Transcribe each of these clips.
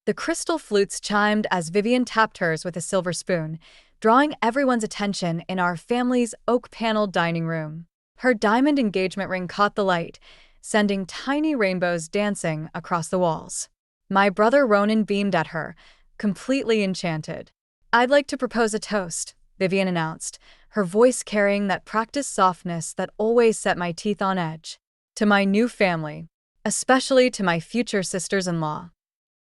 The crystal flutes chimed as Vivian tapped hers with a silver spoon, drawing everyone's attention in our family's oak-paneled dining room. Her diamond engagement ring caught the light, sending tiny rainbows dancing across the walls. My brother Ronan beamed at her, completely enchanted. "I'd like to propose a toast," Vivian announced, her voice carrying that practiced softness that always set my teeth on edge. "To my new family, especially to my future sisters-in-law."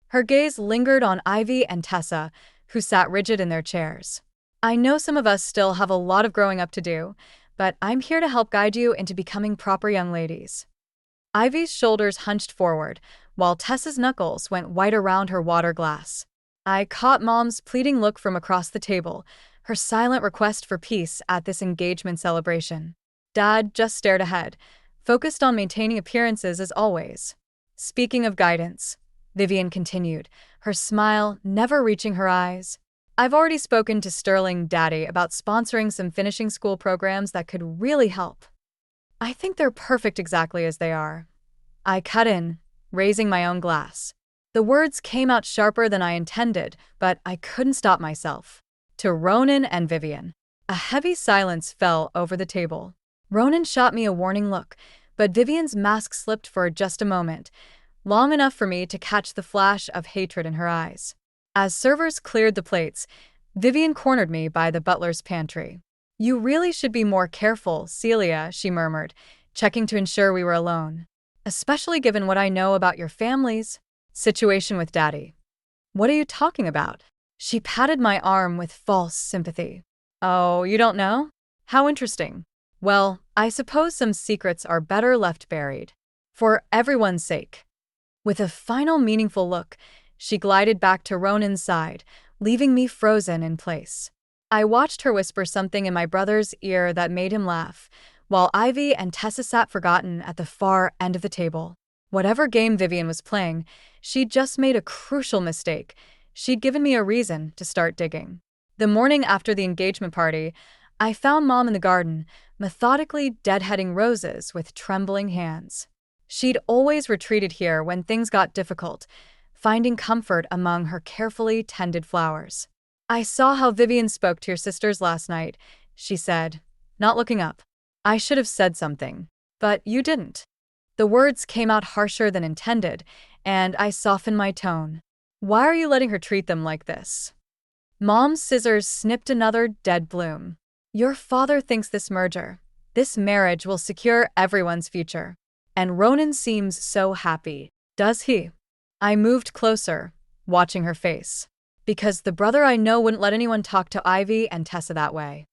Her gaze lingered on Ivy and Tessa, who sat rigid in their chairs. "I know some of us still have a lot of growing up to do, but I'm here to help guide you into becoming proper young ladies." Ivy's shoulders hunched forward, while Tessa's knuckles went white around her water glass. I caught Mom's pleading look from across the table, her silent request for peace at this engagement celebration. Dad just stared ahead, focused on maintaining appearances as always. "Speaking of guidance," Vivian continued, her smile never reaching her eyes, "I've already spoken to Sterling Daddy about sponsoring some finishing school programs that could really help. I think they're perfect exactly as they are." I cut in, raising my own glass. The words came out sharper than I intended, but I couldn't stop myself. "To Ronan and Vivian." A heavy silence fell over the table. Ronan shot me a warning look, but Vivian's mask slipped for just a moment, long enough for me to catch the flash of hatred in her eyes. As servers cleared the plates, Vivian cornered me by the butler's pantry. "You really should be more careful, Celia," she murmured, checking to ensure we were alone. "Especially given what I know about your family's situation with Daddy." "What are you talking about?" She patted my arm with false sympathy. "Oh, you don't know? How interesting. Well, I suppose some secrets are better left buried. For everyone's sake." With a final meaningful look, she glided back to Ronan's side, leaving me frozen in place. I watched her whisper something in my brother's ear that made him laugh, while Ivy and Tessa sat forgotten at the far end of the table. Whatever game Vivian was playing, she'd just made a crucial mistake. She'd given me a reason to start digging. The morning after the engagement party, I found Mom in the garden, methodically deadheading roses with trembling hands. She'd always retreated here when things got difficult, finding comfort among her carefully tended flowers. "I saw how Vivian spoke to your sisters last night," she said, not looking up. "I should have said something, but you didn't." The words came out harsher than intended, and I softened my tone. "Why are you letting her treat them like this?" Mom's scissors snipped another dead bloom. "Your father thinks this marriage will secure everyone's future. And Ronan seems so happy. Does he?" I moved closer, watching her face. "Because the brother I know wouldn't let anyone talk to Ivy and Tessa that way."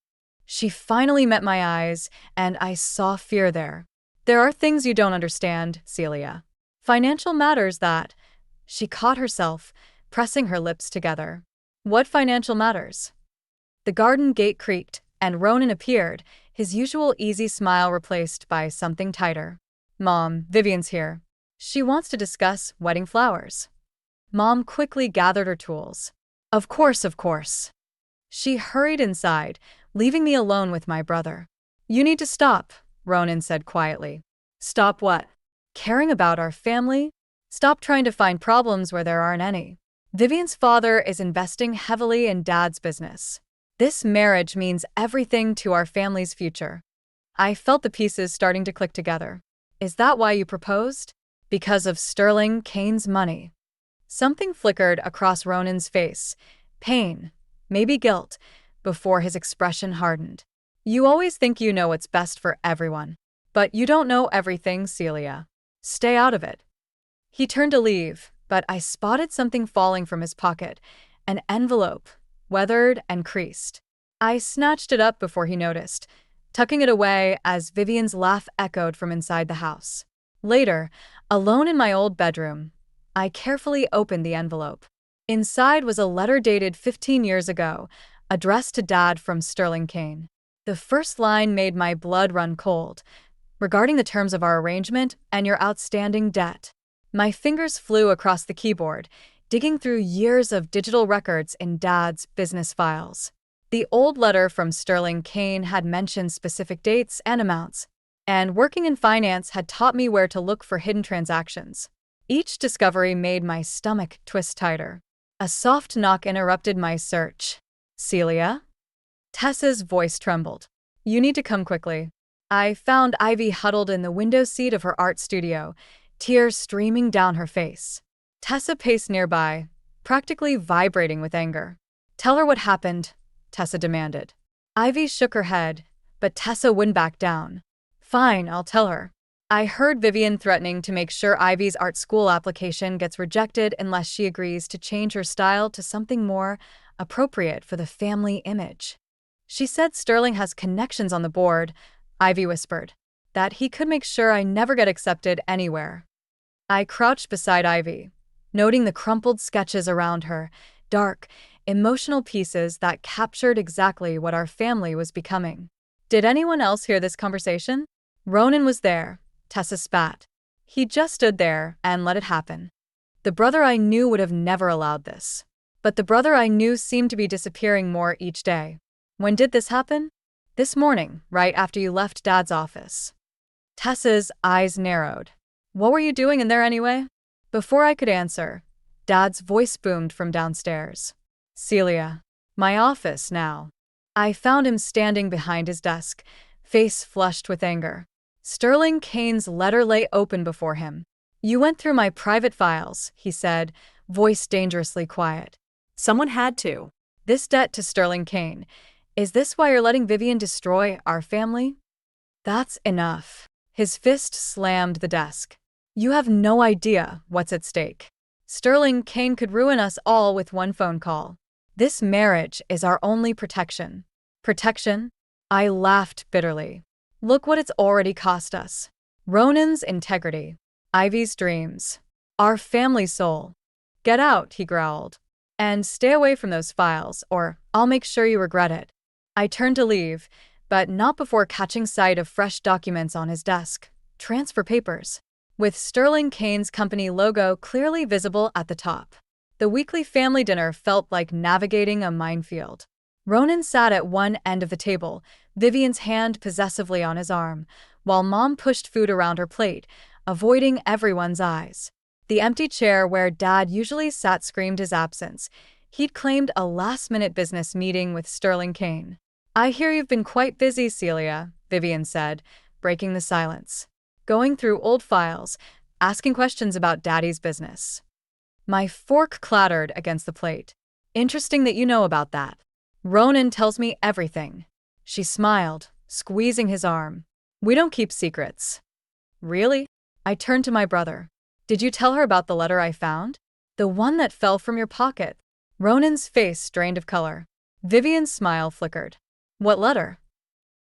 She finally met my eyes, and I saw fear there. "There are things you don't understand, Celia. Financial matters that." She caught herself, pressing her lips together. "What financial matters?" The garden gate creaked, and Ronan appeared, his usual easy smile replaced by something tighter. "Mom, Vivian's here. She wants to discuss wedding flowers." Mom quickly gathered her tools. Of course." She hurried inside, leaving me alone with my brother. "You need to stop," Ronan said quietly. "Stop what?" "Caring about our family? Stop trying to find problems where there aren't any. Vivian's father is investing heavily in Dad's business. This marriage means everything to our family's future." I felt the pieces starting to click together. "Is that why you proposed? Because of Sterling Kane's money?" Something flickered across Ronan's face. Pain, maybe guilt, before his expression hardened. "You always think you know what's best for everyone. But you don't know everything, Celia. Stay out of it." He turned to leave, but I spotted something falling from his pocket, an envelope, weathered and creased. I snatched it up before he noticed, tucking it away as Vivian's laugh echoed from inside the house. Later, alone in my old bedroom, I carefully opened the envelope. Inside was a letter dated 15 years ago, addressed to Dad from Sterling Kane. The first line made my blood run cold. "Regarding the terms of our arrangement and your outstanding debt." My fingers flew across the keyboard, digging through years of digital records in Dad's business files. The old letter from Sterling Kane had mentioned specific dates and amounts, and working in finance had taught me where to look for hidden transactions. Each discovery made my stomach twist tighter. A soft knock interrupted my search. Celia? Tessa's voice trembled. You need to come quickly. I found Ivy huddled in the window seat of her art studio, tears streaming down her face. Tessa paced nearby, practically vibrating with anger. Tell her what happened, Tessa demanded. Ivy shook her head, but Tessa wouldn't back down. Fine, I'll tell her. I heard Vivian threatening to make sure Ivy's art school application gets rejected unless she agrees to change her style to something more appropriate for the family image. She said Sterling has connections on the board, Ivy whispered, that he could make sure I never get accepted anywhere. I crouched beside Ivy, noting the crumpled sketches around her, dark, emotional pieces that captured exactly what our family was becoming. Did anyone else hear this conversation? Ronan was there, Tessa spat. He just stood there and let it happen. The brother I knew would have never allowed this. But the brother I knew seemed to be disappearing more each day. When did this happen? This morning, right after you left Dad's office. Tessa's eyes narrowed. What were you doing in there anyway? Before I could answer, Dad's voice boomed from downstairs. Celia. My office now. I found him standing behind his desk, face flushed with anger. Sterling Kane's letter lay open before him. You went through my private files, he said, voice dangerously quiet. Someone had to. This debt to Sterling Kane. Is this why you're letting Vivian destroy our family? That's enough. His fist slammed the desk. You have no idea what's at stake. Sterling Kane could ruin us all with one phone call. This marriage is our only protection. Protection? I laughed bitterly. Look what it's already cost us. Ronan's integrity. Ivy's dreams. Our family's soul. Get out, he growled. And stay away from those files, or I'll make sure you regret it. I turned to leave, but not before catching sight of fresh documents on his desk. Transfer papers. With Sterling Kane's company logo clearly visible at the top. The weekly family dinner felt like navigating a minefield. Ronan sat at one end of the table, Vivian's hand possessively on his arm, while Mom pushed food around her plate, avoiding everyone's eyes. The empty chair where Dad usually sat screamed his absence. He'd claimed a last-minute business meeting with Sterling Kane. I hear you've been quite busy, Celia, Vivian said, breaking the silence. Going through old files, asking questions about Daddy's business. My fork clattered against the plate. Interesting that you know about that. Ronan tells me everything. She smiled, squeezing his arm. We don't keep secrets. Really? I turned to my brother. Did you tell her about the letter I found? The one that fell from your pocket. Ronan's face drained of color. Vivian's smile flickered. What letter?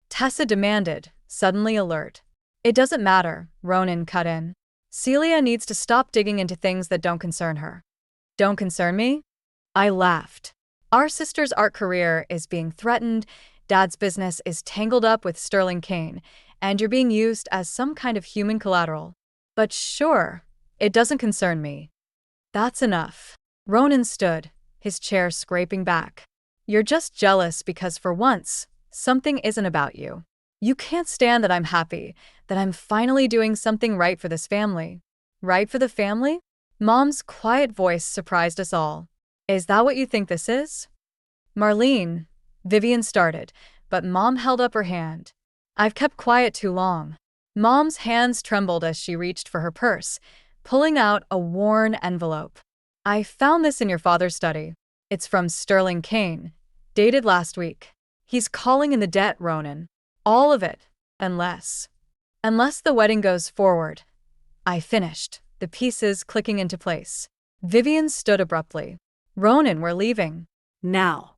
Tessa demanded, suddenly alert. It doesn't matter, Ronan cut in. Celia needs to stop digging into things that don't concern her. Don't concern me? I laughed. Our sister's art career is being threatened, Dad's business is tangled up with Sterling Kane, and you're being used as some kind of human collateral. But sure, it doesn't concern me. That's enough. Ronan stood, his chair scraping back. You're just jealous because for once, something isn't about you. You can't stand that I'm happy, that I'm finally doing something right for this family. Right for the family? Mom's quiet voice surprised us all. Is that what you think this is? Marlene, Vivian started, but Mom held up her hand. I've kept quiet too long. Mom's hands trembled as she reached for her purse, pulling out a worn envelope. I found this in your father's study. It's from Sterling Kane, dated last week. He's calling in the debt, Ronan. All of it, unless the wedding goes forward. I finished, the pieces clicking into place. Vivian stood abruptly. Ronan, we're leaving. Now.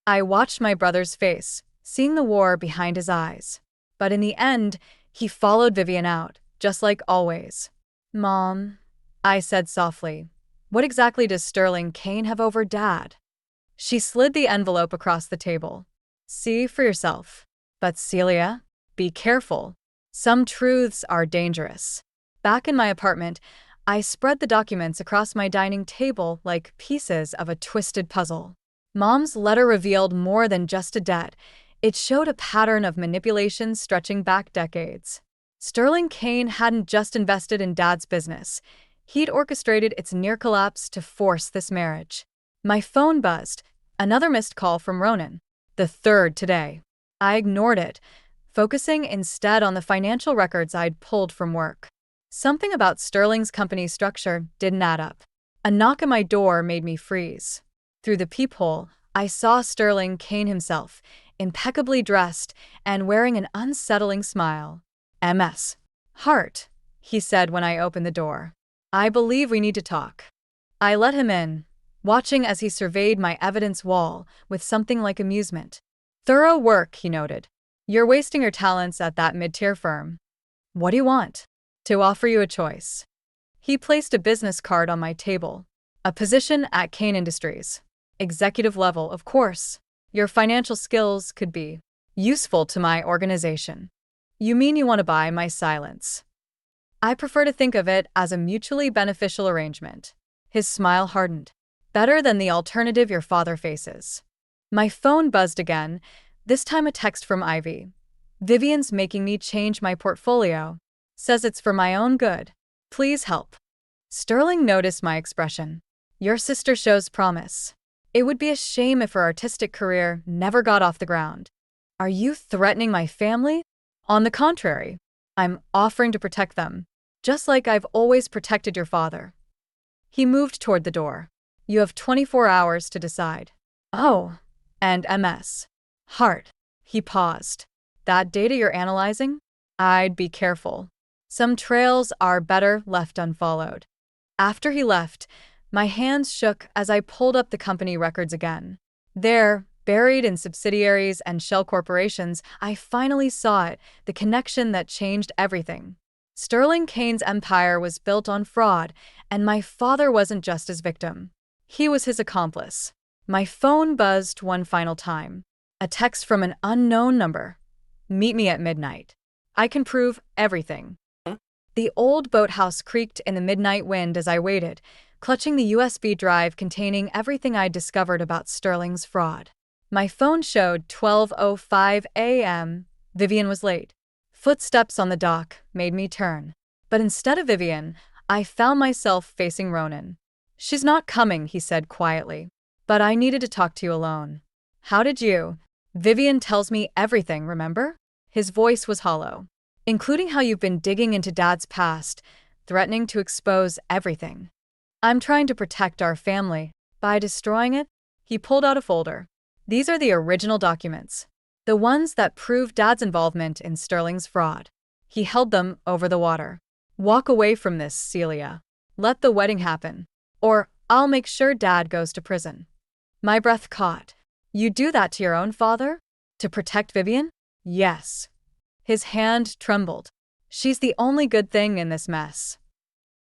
I watched my brother's face, seeing the war behind his eyes. But in the end, he followed Vivian out, just like always. Mom, I said softly, what exactly does Sterling Kane have over Dad? She slid the envelope across the table. See for yourself. But Celia, be careful. Some truths are dangerous. Back in my apartment, I spread the documents across my dining table like pieces of a twisted puzzle. Mom's letter revealed more than just a debt. It showed a pattern of manipulation stretching back decades. Sterling Kane hadn't just invested in Dad's business. He'd orchestrated its near collapse to force this marriage. My phone buzzed. Another missed call from Ronan. The third today. I ignored it, focusing instead on the financial records I'd pulled from work. Something about Sterling's company structure didn't add up. A knock at my door made me freeze. Through the peephole, I saw Sterling Kane himself, impeccably dressed and wearing an unsettling smile. MS. Hart, he said when I opened the door. I believe we need to talk. I let him in, watching as he surveyed my evidence wall with something like amusement. Thorough work, he noted. You're wasting your talents at that mid-tier firm. What do you want? To offer you a choice. He placed a business card on my table. A position at Kane Industries. Executive level, of course. Your financial skills could be useful to my organization. You mean you want to buy my silence? I prefer to think of it as a mutually beneficial arrangement. His smile hardened. Better than the alternative your father faces. My phone buzzed again, this time a text from Ivy. Vivian's making me change my portfolio. Says it's for my own good. Please help. Sterling noticed my expression. Your sister shows promise. It would be a shame if her artistic career never got off the ground. Are you threatening my family? On the contrary, I'm offering to protect them, just like I've always protected your father. He moved toward the door. You have 24 hours to decide. Oh, and MS. Hart. He paused. That data you're analyzing? I'd be careful. Some trails are better left unfollowed. After he left, my hands shook as I pulled up the company records again. There, buried in subsidiaries and shell corporations, I finally saw it, the connection that changed everything. Sterling Kane's empire was built on fraud, and my father wasn't just his victim. He was his accomplice. My phone buzzed one final time. A text from an unknown number. Meet me at midnight. I can prove everything. The old boathouse creaked in the midnight wind as I waited, clutching the USB drive containing everything I'd discovered about Sterling's fraud. My phone showed 12:05 a.m. Vivian was late. Footsteps on the dock made me turn. But instead of Vivian, I found myself facing Ronan. She's not coming, he said quietly. But I needed to talk to you alone. How did you? Vivian tells me everything, remember? His voice was hollow. Including how you've been digging into Dad's past, threatening to expose everything. I'm trying to protect our family. By destroying it, he pulled out a folder. These are the original documents. The ones that prove Dad's involvement in Sterling's fraud. He held them over the water. Walk away from this, Celia. Let the wedding happen. Or I'll make sure Dad goes to prison. My breath caught. You do that to your own father? To protect Vivian? Yes. His hand trembled. She's the only good thing in this mess.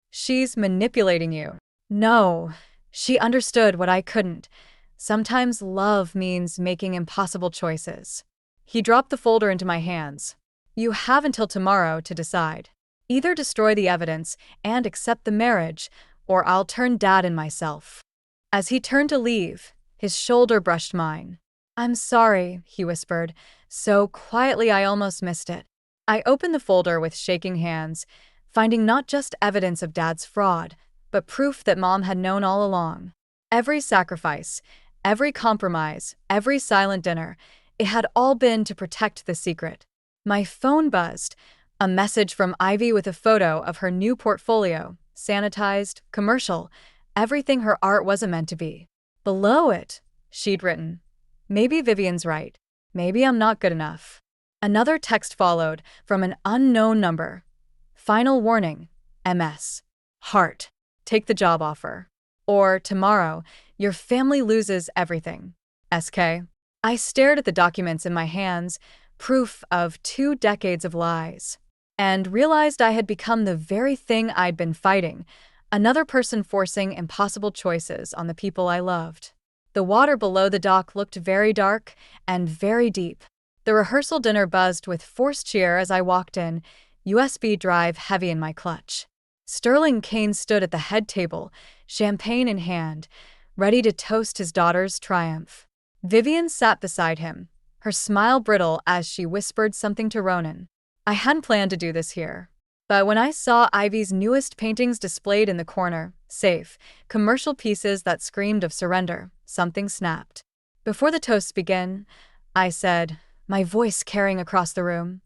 She's manipulating you. No, she understood what I couldn't. Sometimes love means making impossible choices. He dropped the folder into my hands. You have until tomorrow to decide. Either destroy the evidence and accept the marriage, or I'll turn Dad and myself. As he turned to leave, his shoulder brushed mine. I'm sorry, he whispered, so quietly I almost missed it. I opened the folder with shaking hands, finding not just evidence of Dad's fraud, but proof that Mom had known all along. Every sacrifice, every compromise, every silent dinner, it had all been to protect the secret. My phone buzzed, a message from Ivy with a photo of her new portfolio, sanitized, commercial, everything her art wasn't meant to be. Below it, she'd written, maybe Vivian's right. Maybe I'm not good enough. Another text followed from an unknown number. Final warning, MS. Hart. Take the job offer. Or tomorrow, your family loses everything. SK. I stared at the documents in my hands, proof of 2 decades of lies, and realized I had become the very thing I'd been fighting, another person forcing impossible choices on the people I loved. The water below the dock looked very dark and very deep. The rehearsal dinner buzzed with forced cheer as I walked in, USB drive heavy in my clutch. Sterling Kane stood at the head table, champagne in hand, ready to toast his daughter's triumph. Vivian sat beside him, her smile brittle as she whispered something to Ronan. I hadn't planned to do this here. But when I saw Ivy's newest paintings displayed in the corner, safe, commercial pieces that screamed of surrender, something snapped. Before the toasts begin, I said, my voice carrying across the room,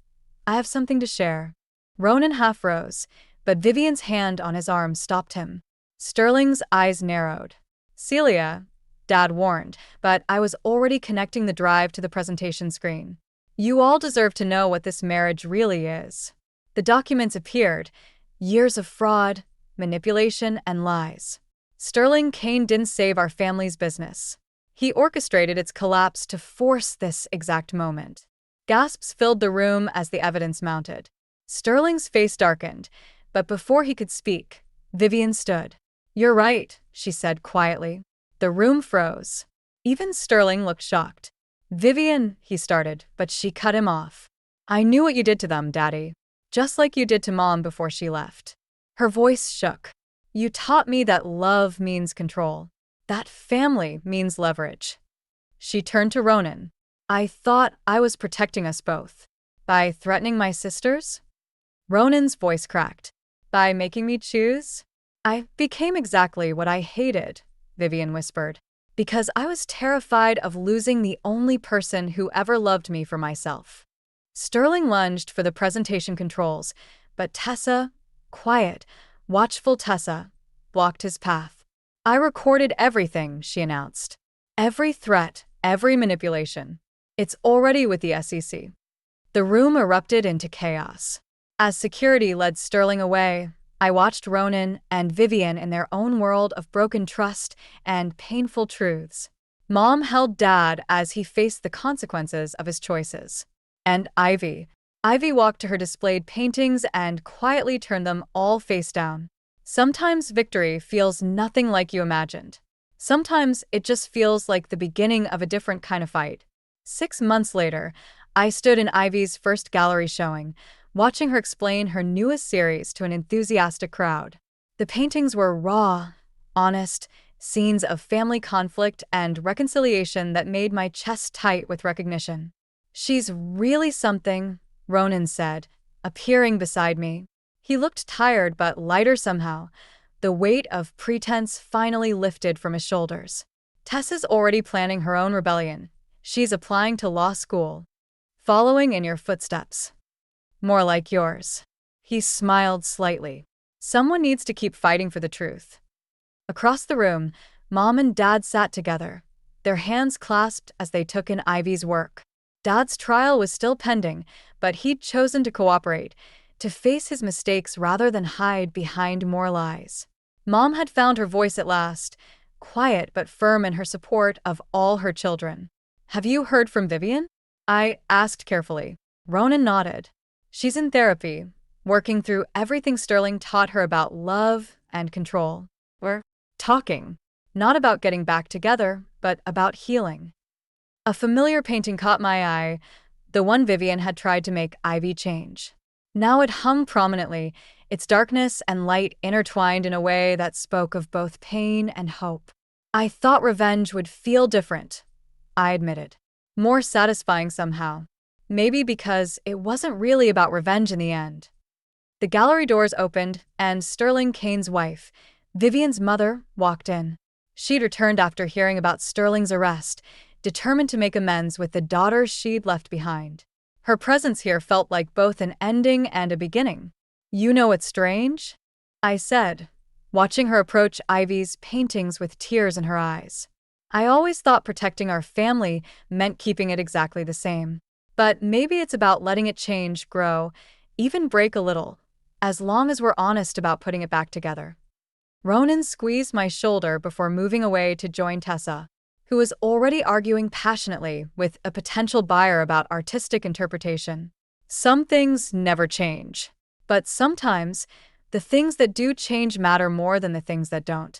I have something to share. Ronan half rose, but Vivian's hand on his arm stopped him. Sterling's eyes narrowed. Celia, Dad warned, but I was already connecting the drive to the presentation screen. You all deserve to know what this marriage really is. The documents appeared. Years of fraud, manipulation, and lies. Sterling Kane didn't save our family's business. He orchestrated its collapse to force this exact moment. Gasps filled the room as the evidence mounted. Sterling's face darkened, but before he could speak, Vivian stood. You're right, she said quietly. The room froze. Even Sterling looked shocked. Vivian, he started, but she cut him off. I knew what you did to them, Daddy. Just like you did to Mom before she left. Her voice shook. You taught me that love means control. That family means leverage. She turned to Ronan. I thought I was protecting us both. By threatening my sisters? Ronan's voice cracked. By making me choose? I became exactly what I hated, Vivian whispered. Because I was terrified of losing the only person who ever loved me for myself. Sterling lunged for the presentation controls, but Tessa, quiet, watchful Tessa, blocked his path. I recorded everything, she announced. Every threat, every manipulation. It's already with the SEC. The room erupted into chaos. As security led Sterling away, I watched Ronan and Vivian in their own world of broken trust and painful truths. Mom held Dad as he faced the consequences of his choices. And Ivy walked to her displayed paintings and quietly turned them all face down. Sometimes victory feels nothing like you imagined. Sometimes it just feels like the beginning of a different kind of fight. 6 months later, I stood in Ivy's first gallery showing, watching her explain her newest series to an enthusiastic crowd. The paintings were raw, honest, scenes of family conflict and reconciliation that made my chest tight with recognition. She's really something, Ronan said, appearing beside me. He looked tired but lighter somehow. The weight of pretense finally lifted from his shoulders. Tessa's already planning her own rebellion. She's applying to law school. Following in your footsteps. More like yours. He smiled slightly. Someone needs to keep fighting for the truth. Across the room, Mom and Dad sat together, their hands clasped as they took in Ivy's work. Dad's trial was still pending, but he'd chosen to cooperate, to face his mistakes rather than hide behind more lies. Mom had found her voice at last, quiet but firm in her support of all her children. Have you heard from Vivian? I asked carefully. Ronan nodded. She's in therapy, working through everything Sterling taught her about love and control. We're talking, not about getting back together, but about healing. A familiar painting caught my eye, the one Vivian had tried to make Ivy change. Now it hung prominently, its darkness and light intertwined in a way that spoke of both pain and hope. I thought revenge would feel different, I admitted. More satisfying somehow. Maybe because it wasn't really about revenge in the end. The gallery doors opened, and Sterling Kane's wife, Vivian's mother, walked in. She'd returned after hearing about Sterling's arrest, determined to make amends with the daughters she'd left behind. Her presence here felt like both an ending and a beginning. You know what's strange? I said, watching her approach Ivy's paintings with tears in her eyes. I always thought protecting our family meant keeping it exactly the same. But maybe it's about letting it change, grow, even break a little, as long as we're honest about putting it back together. Ronan squeezed my shoulder before moving away to join Tessa, who was already arguing passionately with a potential buyer about artistic interpretation. Some things never change, but sometimes the things that do change matter more than the things that don't.